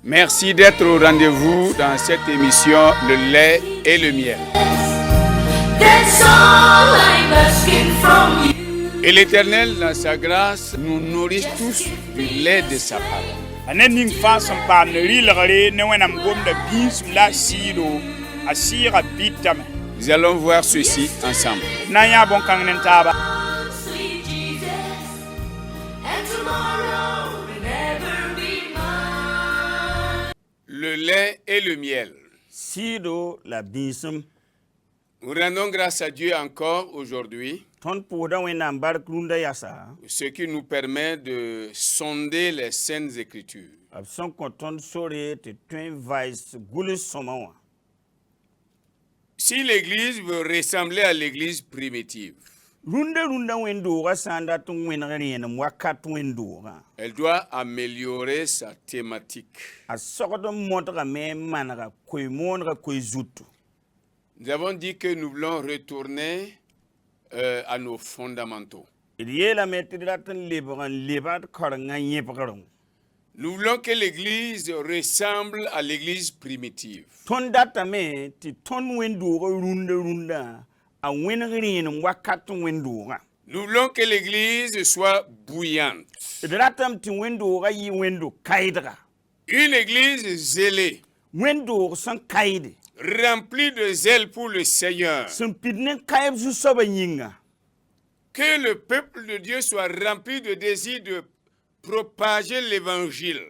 Merci d'être au rendez-vous dans cette émission Le lait et le miel. Et l'Éternel, dans sa grâce, nous nourrit tous du lait de sa parole. Nous allons voir ceci ensemble. Le lait et le miel. Nous rendons grâce à Dieu encore aujourd'hui, ce qui nous permet de sonder les saintes écritures. Si l'Église veut ressembler à l'Église primitive, elle doit améliorer sa thématique. Nous avons dit que nous voulons retourner à nos fondamentaux. Nous voulons que l'Église ressemble à l'Église primitive. Nous voulons que l'Église soit bouillante. Une Église zélée, remplie de zèle pour le Seigneur. Que le peuple de Dieu soit rempli de désir de propager l'Évangile.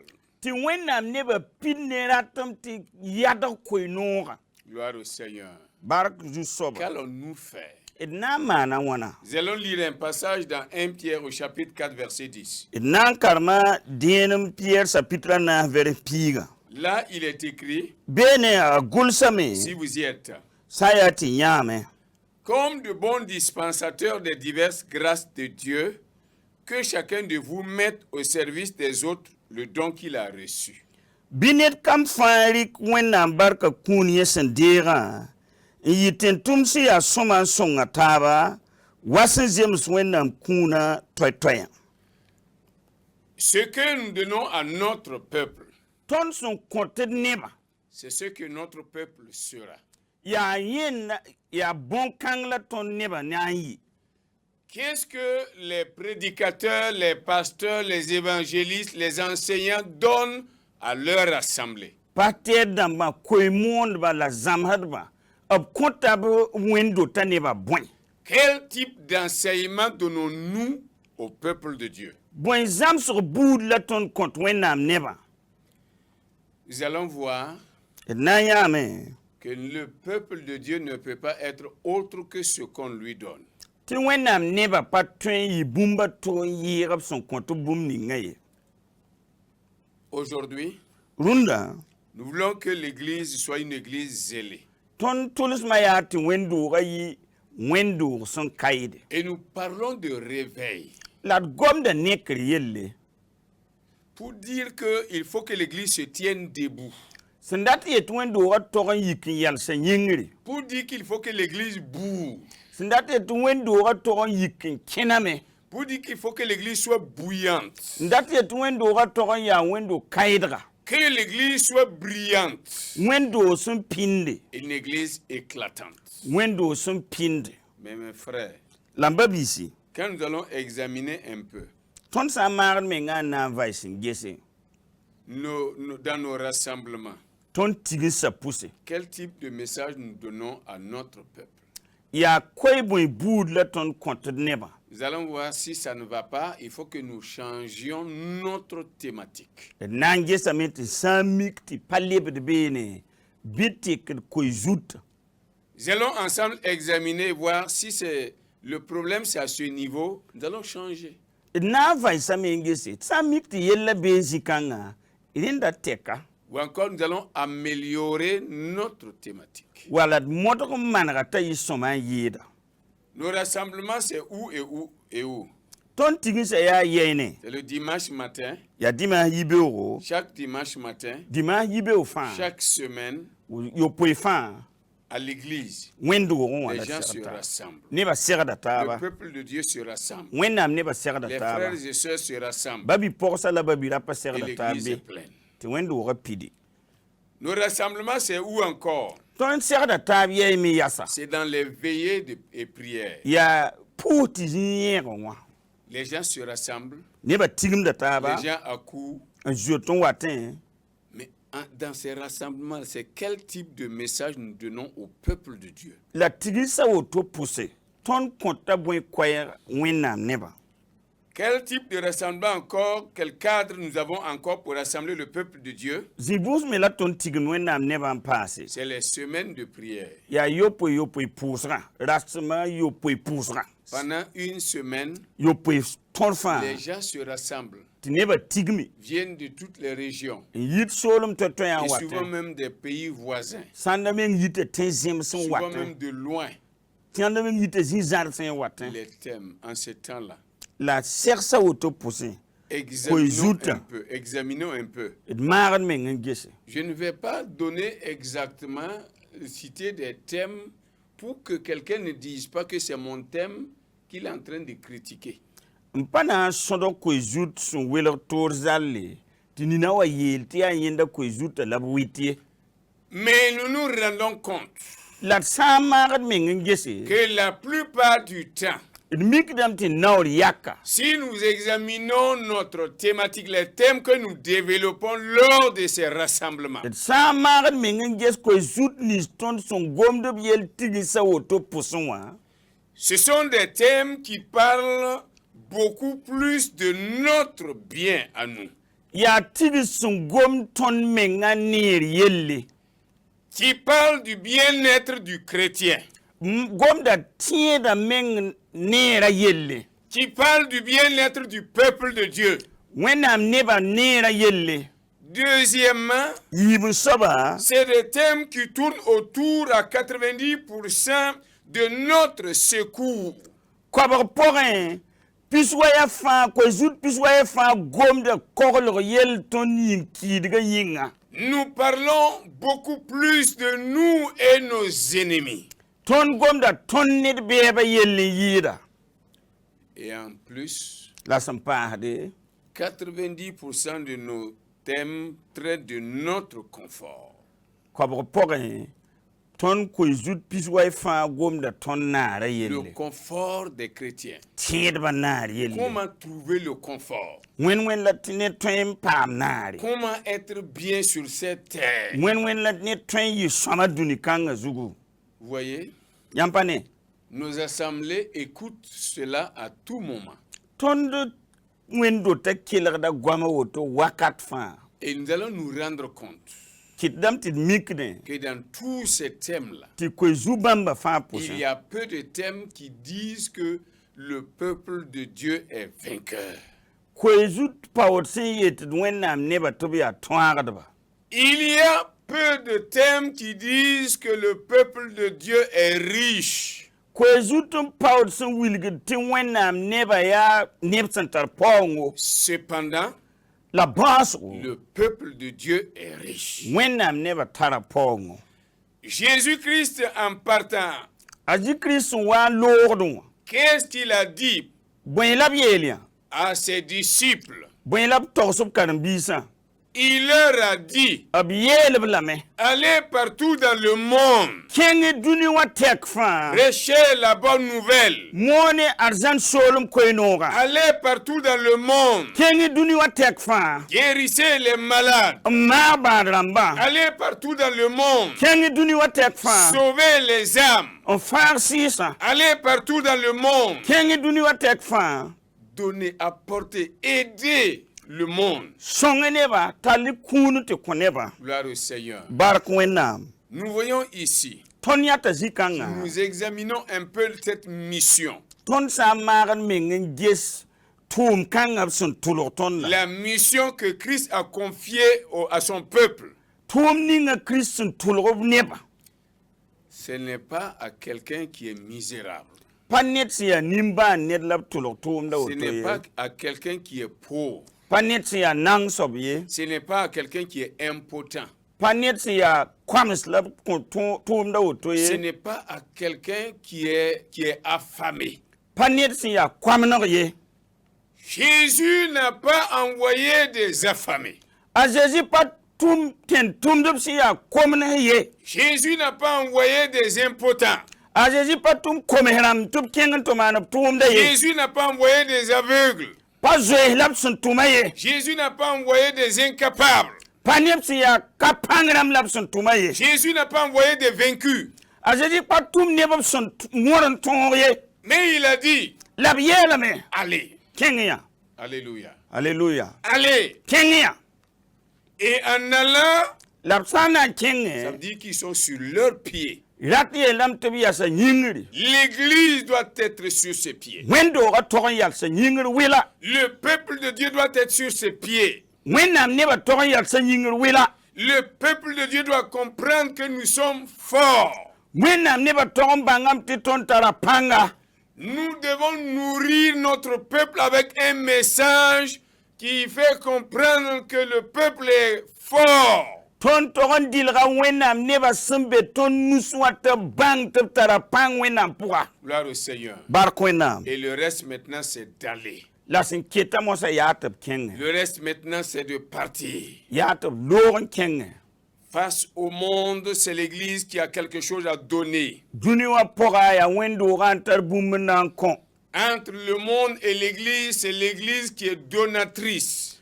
Gloire au Seigneur. Qu'allons-nous faire? Nous allons lire un passage dans 1 Pierre au chapitre 4 verset 10. Là, il est écrit, si vous y êtes, comme de bons dispensateurs des diverses grâces de Dieu, que chacun de vous mette au service des autres le don qu'il a reçu. Ce que nous donnons à notre peuple, c'est ce que notre peuple sera. Qu'est-ce que les prédicateurs, les pasteurs, les évangélistes, les enseignants donnent à leur assemblée? Quel type d'enseignement donnons-nous au peuple de Dieu? Nous allons voir que le peuple de Dieu ne peut pas être autre que ce qu'on lui donne. Aujourd'hui, nous voulons que l'Église soit une Église zélée. Et nous parlons de réveil. Pour dire qu'il faut que l'Église se tienne debout. Pour dire qu'il faut que l'Église bouge. Pour dire qu'il faut que l'Église soit bouillante. Que l'Église soit brillante. Une Église éclatante. Mais mes frères, quand nous allons examiner un peu dans nos rassemblements, quel type de message nous donnons à notre peuple? Nous allons voir si ça ne va pas. Il faut que nous changions notre thématique. Nous allons ensemble examiner et voir si c'est le problème, c'est à ce niveau. Nous allons changer. Ou encore, nous allons améliorer notre thématique. Nos rassemblements, c'est où et où et où? C'est le dimanche matin. Chaque dimanche matin. Chaque semaine. À l'église, les gens se rassemblent. Le peuple de Dieu se rassemble. Les frères et sœurs se rassemblent. Et l'église est pleine. Nos rassemblements, c'est où encore? C'est dans les veillées et prières. Les gens se rassemblent. Les gens accourent. Mais dans ces rassemblements, c'est quel type de message nous donnons au peuple de Dieu? Quel type de rassemblement encore, quel cadre nous avons encore pour rassembler le peuple de Dieu? C'est les semaines de prière. Pendant une semaine, les gens se rassemblent, viennent de toutes les régions, et souvent même des pays voisins, souvent même de loin. Les thèmes en ce temps-là. Examinons un peu. Je ne vais pas donner exactement, citer des thèmes pour que quelqu'un ne dise pas que c'est mon thème qu'il est en train de critiquer. Mais nous nous rendons compte que la plupart du temps, si nous examinons notre thématique, les thèmes que nous développons lors de ces rassemblements, ce sont des thèmes qui parlent beaucoup plus de notre bien à nous, qui parlent du bien-être du chrétien, qui parle du bien-être du peuple de Dieu. Deuxièmement, c'est des thèmes qui tournent autour à 90% de notre secours. Nous parlons beaucoup plus de nous et nos ennemis. Et en plus, 90% de nos thèmes traitent de notre confort. Le confort des chrétiens. Comment trouver le confort? Comment être bien sur cette terre? Vous voyez? Nos assemblées écoutent cela à tout moment. Et nous allons nous rendre compte que dans tous ces thèmes-là, il y a peu de thèmes qui disent que le peuple de Dieu est vainqueur. Il y a peu de thèmes qui disent que le peuple de Dieu est riche. Cependant, le peuple de Dieu est riche. Jésus-Christ en partant, qu'est-ce qu'il a dit à ses disciples? Il leur a dit, allez partout dans le monde, prêchez la bonne nouvelle. Allez partout dans le monde, guérissez les malades. Allez partout dans le monde, sauvez les âmes. Allez partout dans le monde, donnez, apportez, aidez le monde. Gloire au Seigneur. Nous voyons ici, nous examinons un peu cette mission. La mission que Christ a confiée à son peuple. Ce n'est pas à quelqu'un qui est misérable. Ce n'est pas à quelqu'un qui est pauvre. Ce n'est pas à quelqu'un qui est impotent. Ce n'est pas à quelqu'un qui est affamé. Jésus n'a pas envoyé des affamés. Jésus n'a pas envoyé des impotents. Jésus n'a pas envoyé des aveugles. Jésus n'a pas envoyé des incapables. Jésus n'a pas envoyé des vaincus. Mais il a dit, allez. Alléluia. Alléluia. Allez. Et en allant, ça veut dire qu'ils sont sur leurs pieds. L'église doit être sur ses pieds. Le peuple de Dieu doit être sur ses pieds. Le peuple de Dieu doit comprendre que nous sommes forts. Nous devons nourrir notre peuple avec un message qui fait comprendre que le peuple est fort. Gloire au Seigneur. Et le reste maintenant c'est d'aller. Le reste maintenant c'est de partir. Face au monde, c'est l'église qui a quelque chose à donner. Entre le monde et l'église, c'est l'église qui est donatrice.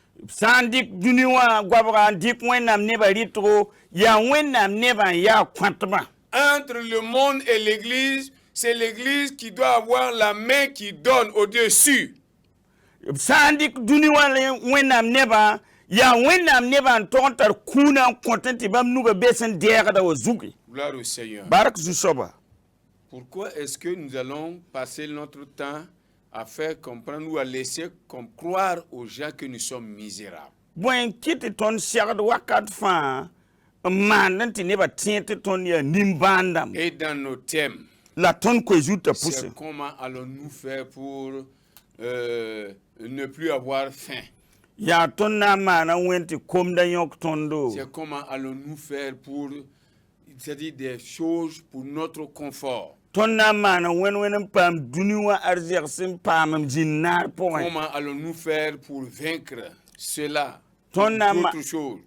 Entre le monde et l'église, c'est l'église qui doit avoir la main qui donne au-dessus. Gloire au Seigneur. Pourquoi est-ce que nous allons passer notre temps à faire comprendre ou à laisser croire aux gens que nous sommes misérables? Et dans nos thèmes, c'est comment allons-nous faire pour ne plus avoir faim? C'est comment allons-nous faire pour, c'est-à-dire des choses pour notre confort? Comment allons-nous faire pour vaincre cela? Autre chose.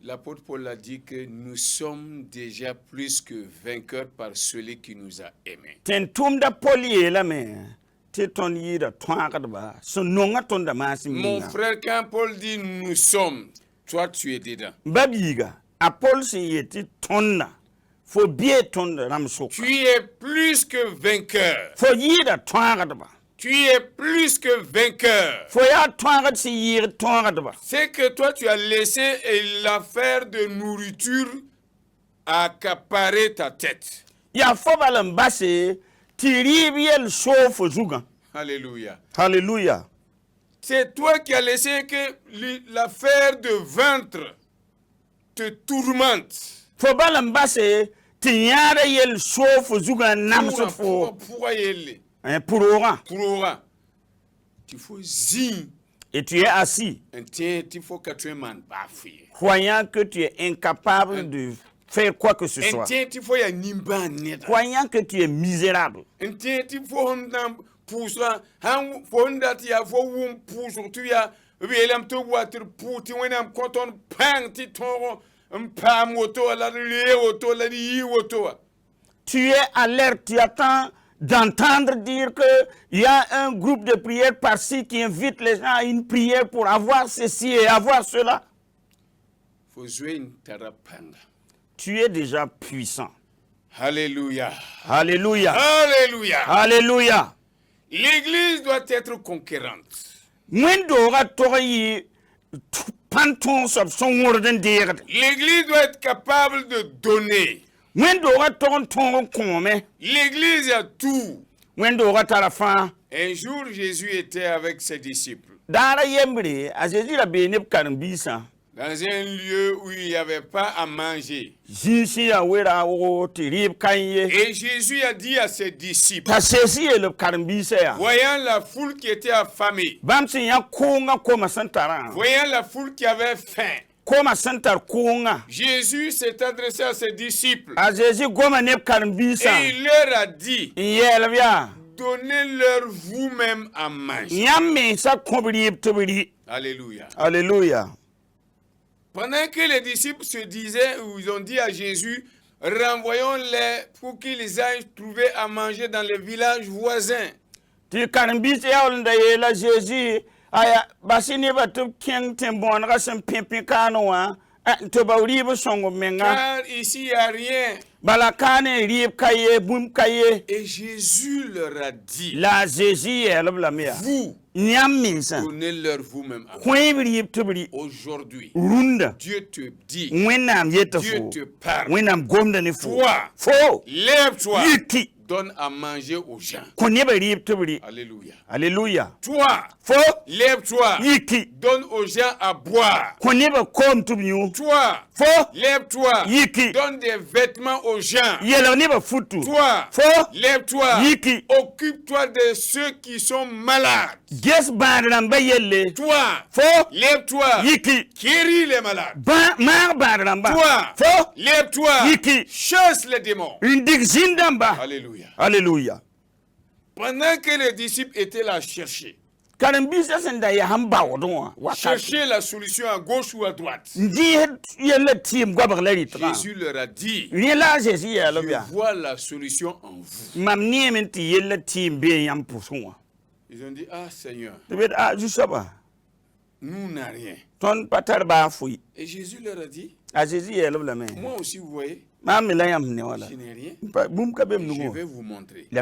L'apôtre Paul a dit que nous sommes déjà plus que vainqueurs par celui qui nous a aimés. Mon frère, quand Paul dit nous sommes, toi tu es dedans. Tu es plus que vainqueur. Tu es plus que vainqueur. C'est que toi tu as laissé l'affaire de nourriture accaparer ta tête. Alléluia. Alléluia. C'est toi qui as laissé que l'affaire de ventre te tourmente. Pourquoi il faut zing. Et tu es assis, croyant que tu es incapable de faire quoi que ce soit, croyant que tu es misérable. Tu es alerte, tu attends d'entendre dire qu'il y a un groupe de prière par-ci qui invite les gens à une prière pour avoir ceci et avoir cela. Tu es déjà puissant. Alléluia. Alléluia. Alléluia. Alléluia. L'église doit être conquérante. L'église doit être capable de donner. L'église a tout. Un jour, Jésus était avec ses disciples dans un lieu où il n'y avait pas à manger. Et Jésus a dit à ses disciples, voyant la foule qui était affamée, voyant la foule qui avait faim, Jésus s'est adressé à ses disciples et il leur a dit, donnez-leur vous-même à manger. Alléluia. Alléluia. Pendant que les disciples se disaient, ou ils ont dit à Jésus, renvoyons-les pour qu'ils aillent trouver à manger dans les villages voisins. Car ici, il n'y a rien. Et Jésus leur a dit, vous, donnez-leur vous-même à manger. Aujourd'hui, Dieu te dit, Dieu te parle. Toi, lève-toi, donne à manger aux gens. Alléluia. Alléluia. Toi, lève-toi, donne aux gens à boire. Toi, lève-toi, donne des vêtements aux gens. Toi, lève-toi, occupe-toi de ceux qui sont malades. Toi, lève-toi, guéris les malades. Toi, lève-toi, chasse les démons. Alléluia. Alléluia. Pendant que les disciples étaient là à chercher la solution à gauche ou à droite, Jésus leur a dit, je vois la solution en vous. Ils ont dit, ah Seigneur, nous n'avons rien. Et Jésus leur a dit, moi aussi vous voyez, je n'ai rien. Je vais vous montrer qu'il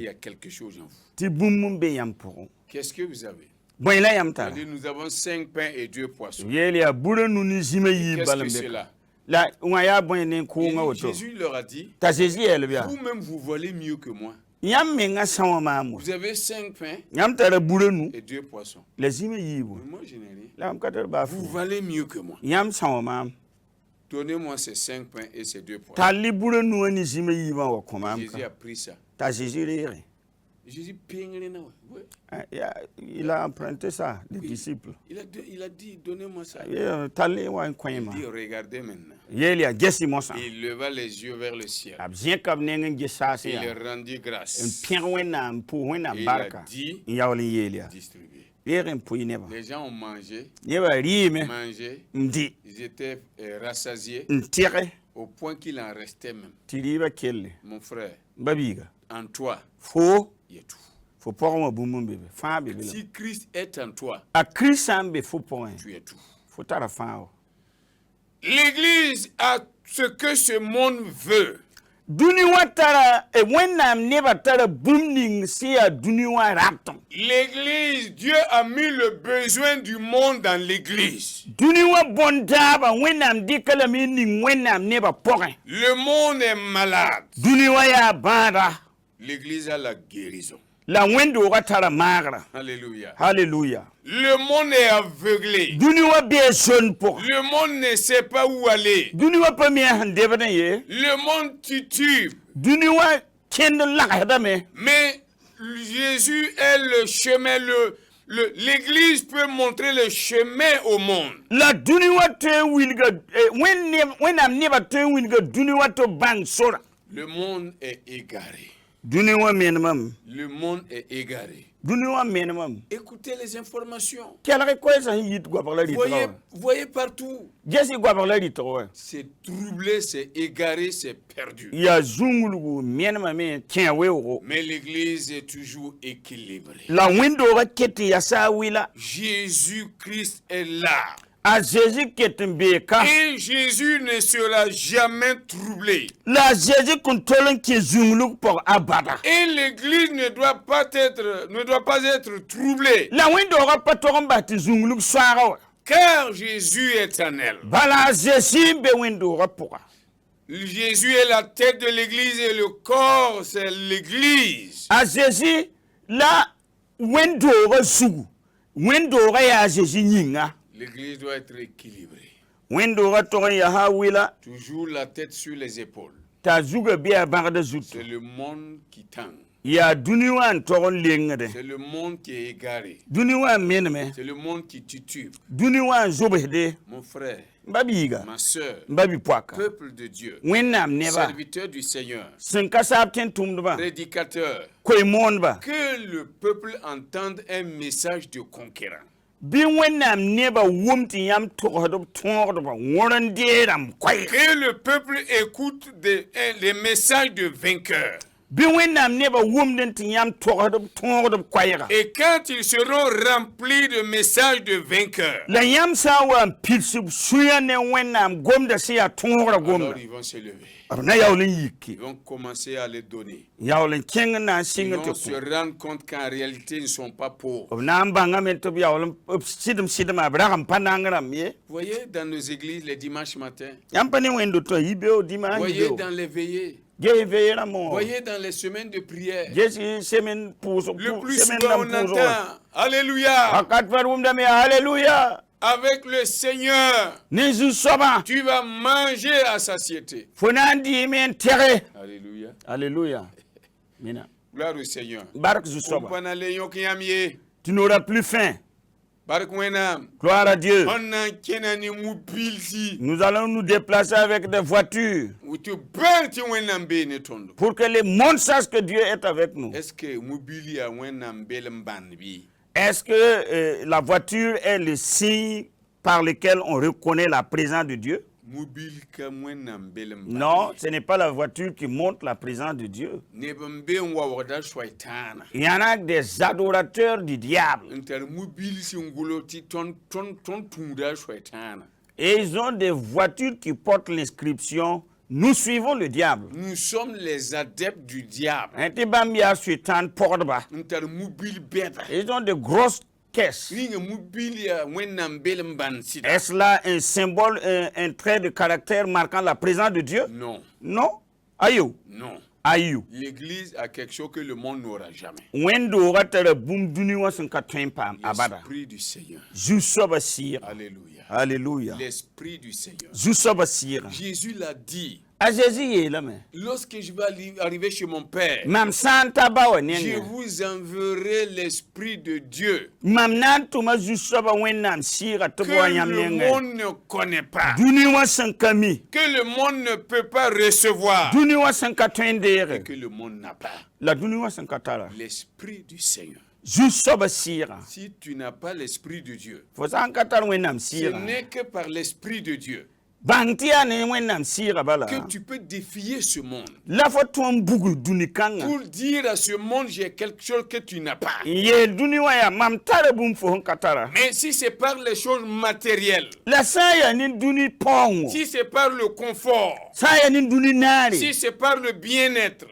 y a quelque chose en vous. Qu'est-ce que vous avez? Nous avons 5 pains et 2 poissons. Qu'est-ce que c'est là? Jésus leur a dit, vous-même vous volez mieux que moi. Vous avez 5 pains et 2 poissons. Moi je n'ai rien. Vous valez mieux que moi. Donnez-moi ces 5 pains et ces 2 poissons. Jésus a pris ça. Jésus il a emprunté ça des disciples. Il a dit, donnez-moi ça. Il dit, regardez maintenant. Il leva les yeux vers le ciel. Il rendit grâce. Il a dit, distribuez. Les gens ont mangé, ils étaient rassasiés au point qu'il en restait même. Mon frère, en toi, il y a tout. Si Christ est en toi, tu es tout. L'Église a ce que ce monde veut. L'église, Dieu a mis le besoin du monde dans l'église. Le monde est malade. L'église a la guérison. Alléluia. Alléluia. Le monde est aveuglé. Le monde ne sait pas où aller. Le monde titube. Mais Jésus est le chemin. L'église peut montrer le chemin au monde. Le monde est égaré. Le monde est égaré. Écoutez les informations. Voyez partout. C'est troublé, c'est égaré, c'est perdu. Mais l'église est toujours équilibrée. Jésus-Christ est là. Et Jésus ne sera jamais troublé. Et l'église ne doit pas être troublée. Car Jésus est en elle. Jésus est la tête de l'église et le corps, c'est l'église. L'église doit être équilibrée. Toujours la tête sur les épaules. C'est le monde qui tend. Ya duniwan togon lengde. C'est le monde qui est égaré. Duniwan menme. C'est le monde qui titube. Duniwan zobehde. Mon frère, Babiga. ma soeur, Babi poaka. peuple de Dieu, Wennam neba. serviteur du Seigneur, Sinkasabten tumdba. prédicateur, Koymonba. que le peuple entende un message de conquérant. Bi wennam neba wumti yam togodo tongdo woran deram koy. Que le peuple écoute les messages de vainqueurs. Bi wennam neba wumden ti yam togodo koyra. Et quand ils seront remplis de messages de vainqueurs, La yam sawa pilsub suyane wennam gomda siya tongra gomda. alors ils vont se lever. Na yawlen yiki. Ils vont commencer à les donner. Yawlen kenga na Ils singa vont te se rendre compte qu'en réalité, ils ne sont pas pauvres. na mbanga men to yawlen sidem abraham panangram ye. Vous voyez dans nos églises les dimanches matins, Yam pani wendo to yibeo dima vous voyez yibeo. dans les veillées, Ge veera mo. vous voyez dans les semaines de prière, Jesi semen pouso. le plus souvent on entend Alléluia, Akat farum dame hallelujah. avec le Seigneur, Nizu soba. tu vas manger à satiété. Fonandi men tere. Alléluia. Alléluia. Mina. Gloire au Seigneur. Barak zu soba. Kumpanale yokyamye. Tu n'auras plus faim. Barak wenam. Gloire à Dieu. On a kenani mubilsi. Nous allons nous déplacer avec des voitures Utu berti wenam be ne tondo. pour que le monde sache que Dieu est avec nous. Est-ce que mubili a wenam belemban bi? Est-ce que la voiture est le signe par lequel on reconnaît la présence de Dieu? Mubil ka wenam belemban. Non, ce n'est pas la voiture qui montre la présence de Dieu. Nebembe wawada shwaitana. Il y en a des adorateurs du diable. Inter mubil si nguloti ton tunda shwaitana. Et ils ont des voitures qui portent l'inscription « Nous suivons le diable ». Nous sommes les adeptes du diable. Inter mubil beta. Ils ont de grosses caisses. Est-ce là un symbole, un trait de caractère marquant la présence de Dieu? Non. Non? Ayou? Non. Ayou. L'église a quelque chose que le monde n'aura jamais. L'Esprit du Seigneur. Alléluia. Alléluia. L'Esprit du Seigneur. Jésus l'a dit. Lorsque je vais arriver chez mon Père, je vous enverrai l'Esprit de Dieu que le monde ne connaît pas, que le monde ne peut pas recevoir, et que le monde n'a pas. L'Esprit du Seigneur. Si tu n'as pas l'Esprit de Dieu, ce n'est que par l'Esprit de Dieu que tu peux défier ce monde. Pour dire à ce monde, j'ai quelque chose que tu n'as pas. Mais si c'est par les choses matérielles, si c'est par le confort, si c'est par le bien-être,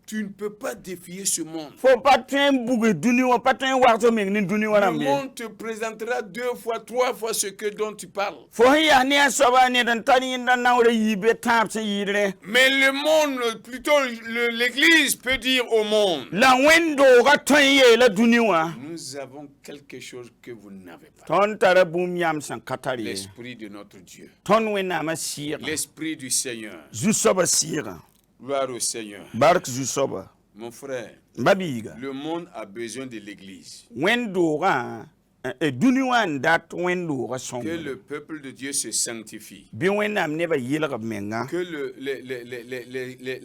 tu ne peux pas défier ce monde. Le monde te présentera 2 fois, 3 fois ce que dont tu parles. Mais le monde, plutôt l'église peut dire au monde, nous avons quelque chose que vous n'avez pas. L'Esprit de notre Dieu. L'Esprit du Seigneur. Gloire au Seigneur. Mon frère, le monde a besoin de l'église. Que le peuple de Dieu se sanctifie. Que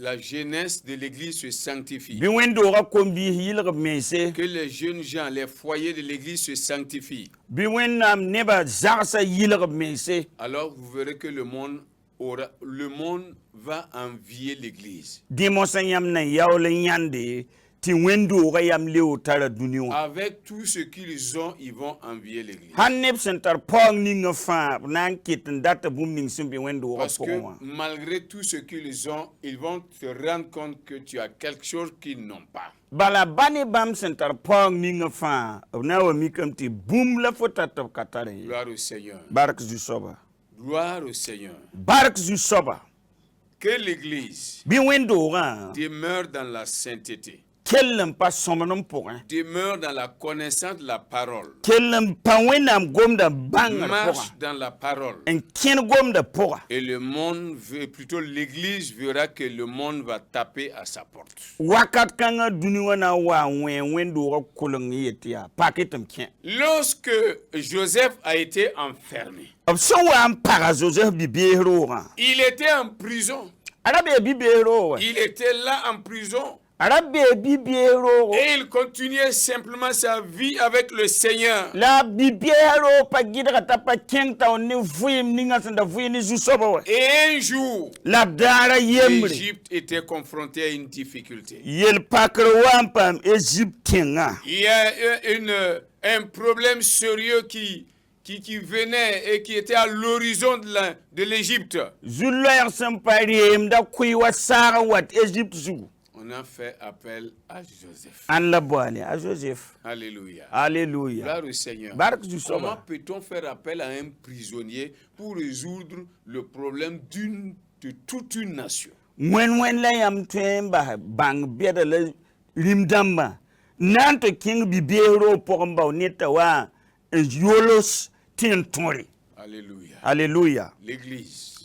la jeunesse de l'église se sanctifie. Que les jeunes gens, les foyers de l'église se sanctifient. Alors vous verrez que le monde va envier l'église. Avec tout ce qu'ils ont, ils vont envier l'église. Parce que malgré tout ce qu'ils ont, ils vont te rendre compte que tu as quelque chose qu'ils n'ont pas. Gloire au Seigneur. Gloire au Seigneur. Que l'église demeure dans la sainteté. Demeure dans la connaissance de la parole. Marche dans la parole. Et le monde veut, plutôt l'église verra que le monde va taper à sa porte. Lorsque Joseph a été enfermé, il était en prison. Il était là en prison. Et il continuait simplement sa vie avec le Seigneur. Et un jour, l'Égypte était confrontée à une difficulté. Il y a un problème sérieux qui venait et qui était à l'horizon de l'Égypte. On a fait appel à Joseph. Alléluia. Alléluia. Gloire au Seigneur. Comment peut-on faire appel à un prisonnier pour résoudre le problème de toute une nation? Alléluia. Alléluia. L'église.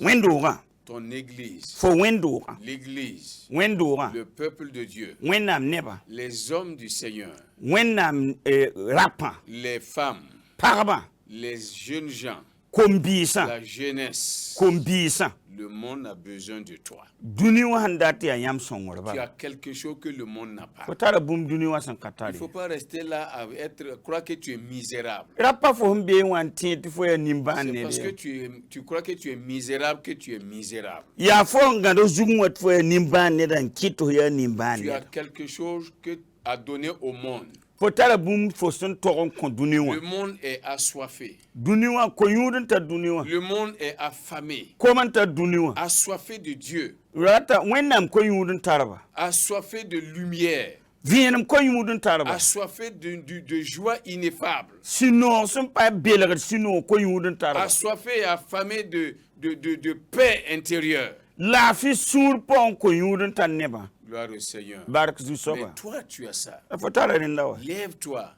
Ton église, l'église, le peuple de Dieu, les hommes du Seigneur, les femmes, les jeunes gens, la jeunesse, le monde a besoin de toi. Tu as quelque chose que le monde n'a pas. Il ne faut pas rester là à croire que tu es misérable. C'est parce que tu crois que tu es misérable que tu es misérable. Tu as quelque chose à donner au monde. Le monde est assoiffé. Le monde est affamé. Assoiffé de Dieu. Assoiffé de lumière. Assoiffé de joie ineffable. Assoiffé et affamé de paix intérieure. Gloire au Seigneur. Mais toi, tu as ça. Lève-toi.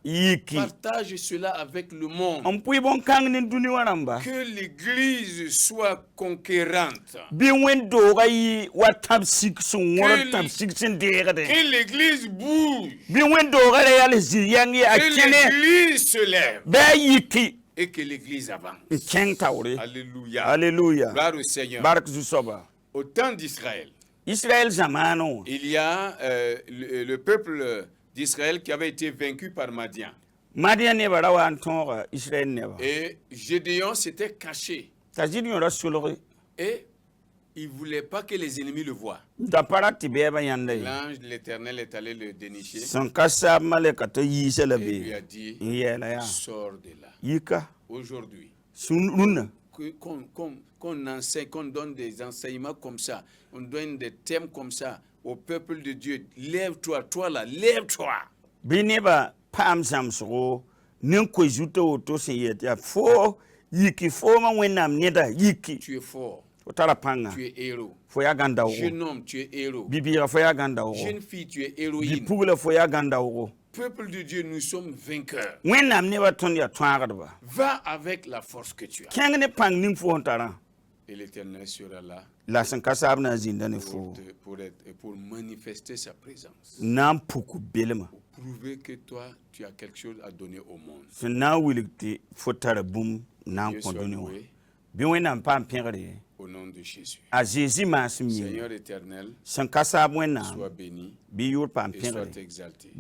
Partage cela avec le monde. Que l'église soit conquérante. Que l'église bouge. Que l'église se lève. Et que l'église avance. Alléluia. Alléluia. Gloire au Seigneur. Au temps d'Israël, il y a le peuple d'Israël qui avait été vaincu par Madian. Et Gédéon s'était caché. Et il ne voulait pas que les ennemis le voient. L'ange de l'Éternel est allé le dénicher. Et lui a dit, sors de là. Aujourd'hui, qu'on enseigne, qu'on donne des enseignements comme ça, on donne des thèmes comme ça au peuple de Dieu. Lève-toi, toi là, lève-toi. Tu es fort. Tu es héros. Jeune homme, tu es héros. Jeune fille, tu es héroïne. Peuple de Dieu, nous sommes vainqueurs. Va avec la force que tu as. Et l'Éternel sera là pour manifester sa présence. Pour prouver que toi, tu as quelque chose à donner au monde. Dieu soit loué. Au nom de Jésus. Seigneur éternel, sois béni et sois exalté.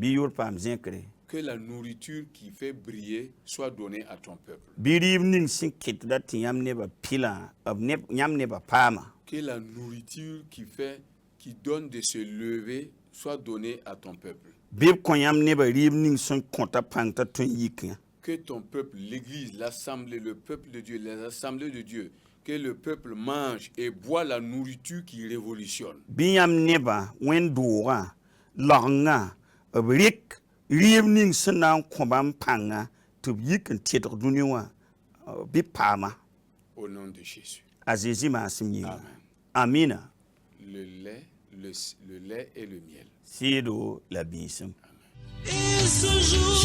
Que la nourriture qui fait briller soit donnée à ton peuple. Que la nourriture qui donne de se lever soit donnée à ton peuple. Que ton peuple, l'église, l'assemblée, le peuple de Dieu, les assemblées de Dieu, que le peuple mange et boit la nourriture qui révolutionne. Au nom de Jésus. Amen. Le lait et le miel. Sido la bisem. Et ce jour